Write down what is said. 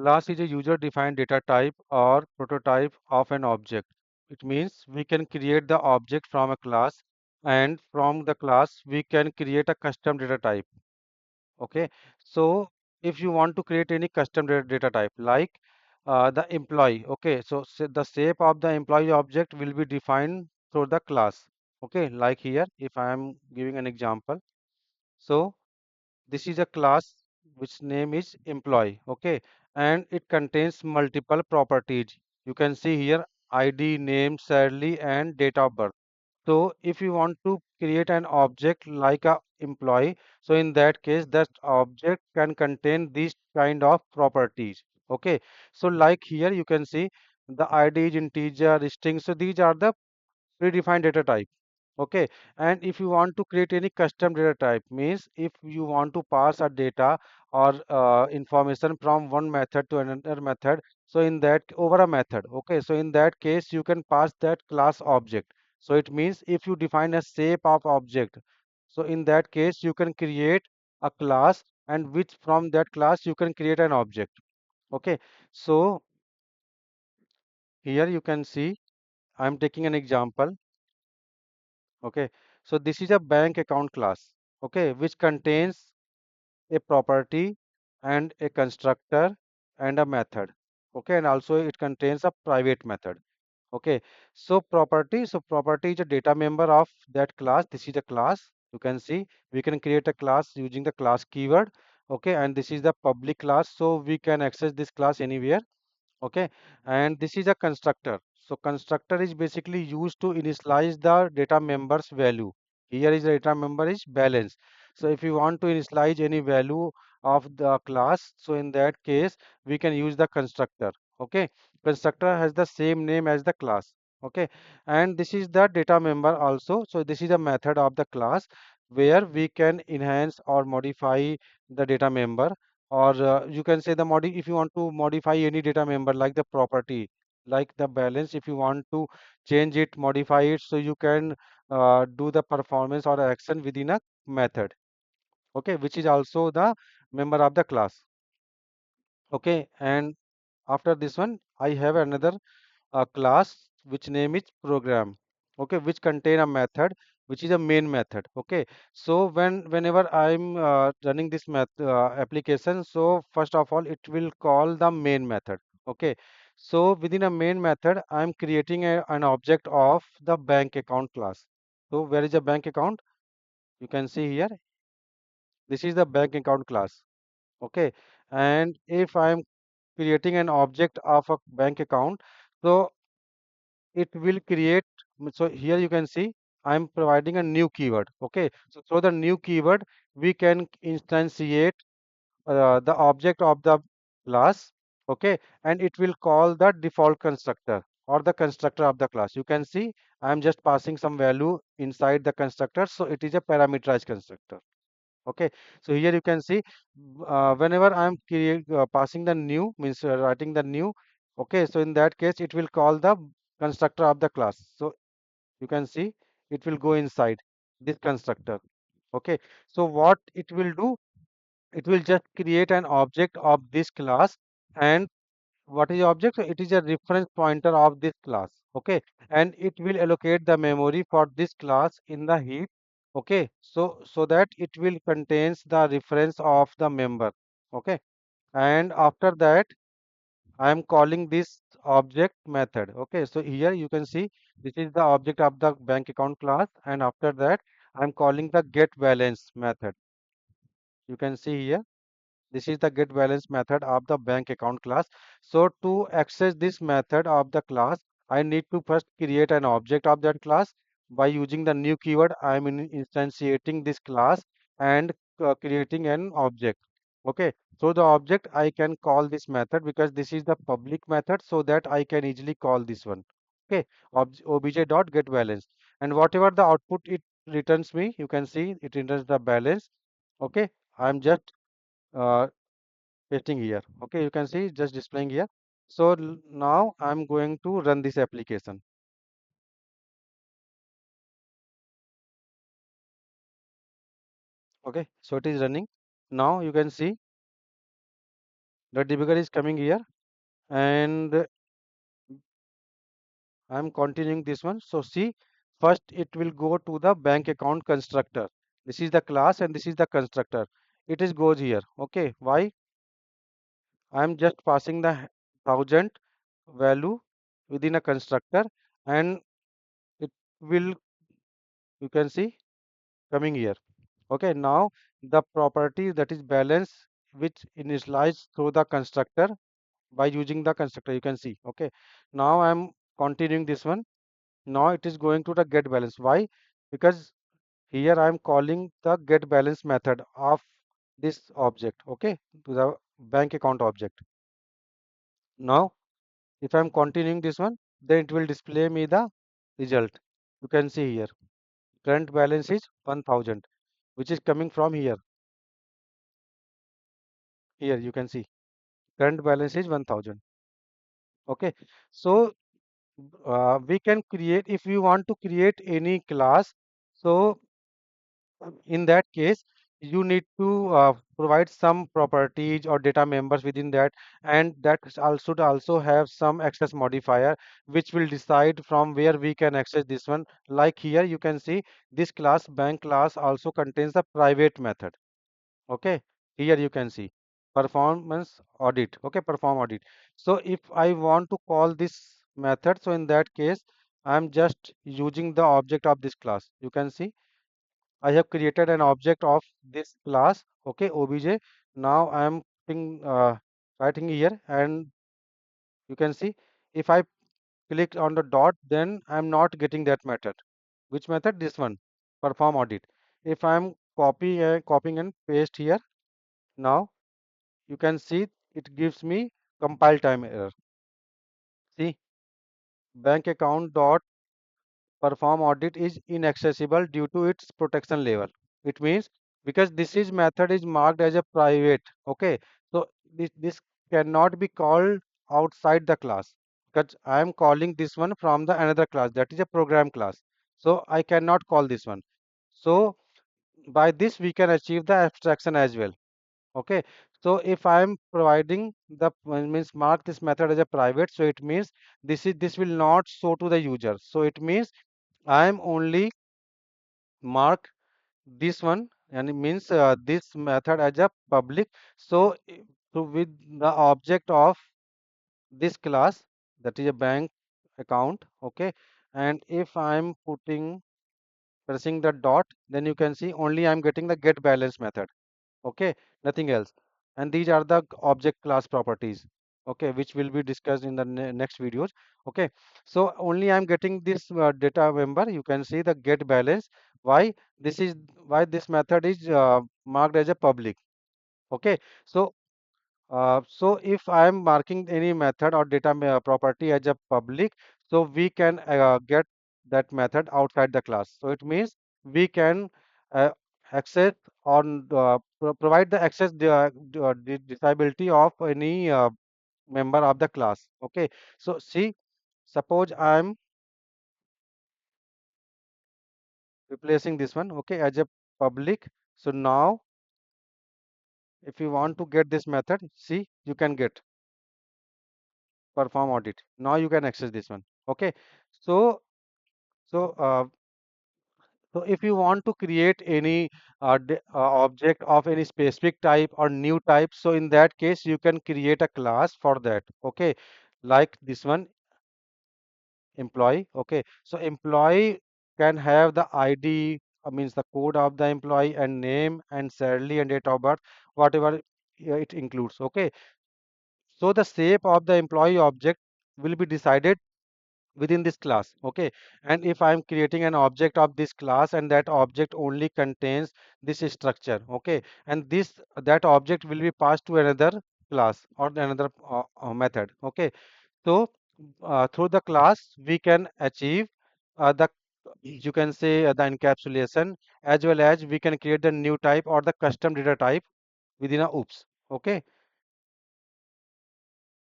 Class is a user-defined data type or prototype of an object. It means we can create the object from a class, and from the class we can create a custom data type. Okay, so if you want to create any custom data type like the employee, okay, so the shape of the employee object will be defined through the class. Okay, like here, if I am giving an example, so this is a class which name is employee, okay, and it contains multiple properties. You can see here ID, name, salary, and date of birth. So if you want to create an object like a employee, so in that case, that object can contain these kind of properties. Okay. So like here you can see the ID is integer, string. So these are the predefined data type. Okay. And if you want to create any custom data type, means if you want to pass a data or information from one method to another method, so in that over a method, okay, so in that case you can pass that class object. So it means if you define a shape of object, so in that case you can create a class, and which from that class you can create an object. Okay. So here you can see I'm taking an example. Okay, so this is a bank account class, okay, which contains a property and a constructor and a method. Okay, and also it contains a private method. Okay, so property is a data member of that class. This is a class. You can see we can create a class using the class keyword. Okay, and this is the public class, so we can access this class anywhere. Okay, and this is a constructor. So constructor is basically used to initialize the data member's value. Here is the data member is balance. So if you want to initialize any value of the class, so in that case we can use the constructor. Okay, constructor has the same name as the class. Okay, and this is the data member also. So this is a method of the class where we can enhance or modify the data member, or you can say the modi if you want to modify any data member like the property, like the balance, if you want to change it, modify it, so you can do the performance or action within a method, okay, which is also the member of the class. Okay, and after this one I have another class which name is program, okay, which contain a method which is a main method. Okay, so whenever I'm running this application, so first of all it will call the main method. Okay, so within a main method I'm creating an object of the bank account class. So where is the bank account? You can see here, this is the bank account class. Okay, and if I'm creating an object of a bank account, so it will create, so here you can see I'm providing a new keyword. Okay, so through the new keyword we can instantiate the object of the class. Okay, and it will call the default constructor or the constructor of the class. You can see I'm just passing some value inside the constructor, so it is a parameterized constructor. Okay, so here you can see whenever I'm passing the new, means writing the new. Okay, so in that case it will call the constructor of the class. So you can see it will go inside this constructor. Okay, so what it will do, it will just create an object of this class. And what is the object? So it is a reference pointer of this class. Okay, and it will allocate the memory for this class in the heap. Okay, so that it will contains the reference of the member. Okay, and after that I am calling this object method. Okay, so here you can see this is the object of the bank account class, and after that I am calling the get balance method. You can see here this is the get balance method of the bank account class. So to access this method of the class, I need to first create an object of that class. By using the new keyword, I am instantiating this class and creating an object. Okay, so the object I can call this method because this is the public method, so that I can easily call this one. Okay, obj dot get balance, and whatever the output it returns me, you can see it returns the balance. Okay, I'm just uh, pasting here. Okay, you can see just displaying here. So now I'm going to run this application. Okay, so it is running. Now you can see The debugger is coming here, and I'm continuing this one. So see, first it will go to the bank account constructor. This is the class and this is the constructor. It is goes here. Okay, why? I'm just passing the 1000 value within a constructor, and it will, you can see, coming here. Okay, now the property that is balance, which initialized through the constructor by using the constructor, you can see. Okay, now I'm continuing this one. Now it is going to the get balance. Why? Because here I am calling the get balance method of this object, okay, to the bank account object. Now, if I'm continuing this one, then it will display me the result. You can see here, current balance is 1000, which is coming from here. Here you can see current balance is 1000. Okay, so we can create, if we want to create any class. So in that case, you need to provide some properties or data members within that, and that should also have some access modifier, which will decide from where we can access this one. Like here, you can see this class bank class also contains the private method. Okay, here you can see performance audit. Okay, perform audit. So if I want to call this method, so in that case, I'm just using the object of this class. You can see I have created an object of this class, okay, obj. Now I am writing here, and you can see if I click on the dot, then I am not getting that method. Which method? This one, perform audit. If I am copying and paste here, now you can see it gives me compile time error. See, bank account dot perform audit is inaccessible due to its protection level. It means because this is method is marked as a private. Okay, so this cannot be called outside the class, because I am calling this one from the another class, that is a program class. So I cannot call this one. So by this we can achieve the abstraction as well. Okay, so if I am providing the means mark this method as a private, so it means this will not show to the user. So it means I am only mark this one, and it means this method as a public. So, so with the object of this class, that is a bank account, okay, and if I'm pressing the dot, then you can see only I'm getting the get balance method. Okay, nothing else. And these are the object class properties, okay, which will be discussed in the next videos. Okay, so only I'm getting this data member. You can see the get balance. Why this is why this method is marked as a public. Okay, so so if I am marking any method or data property as a public, so we can get that method outside the class. So it means we can uh, access or provide the access disability of any member of the class. Okay. So see, suppose I am replacing this one, okay, as a public. So now if you want to get this method, see, you can get perform audit. Now you can access this one. Okay. So so so if you want to create any object of any specific type or new type, so in that case you can create a class for that. Okay, like this one, employee. Okay, so employee can have the ID, means the code of the employee, and name and salary and date of birth, whatever it includes. Okay, so the shape of the employee object will be decided within this class. Okay, and if I'm creating an object of this class, and that object only contains this structure, okay, and this that object will be passed to another class or another method. Okay, so through the class we can achieve the, you can say, the encapsulation, as well as we can create the new type or the custom data type within a OOPS. Okay,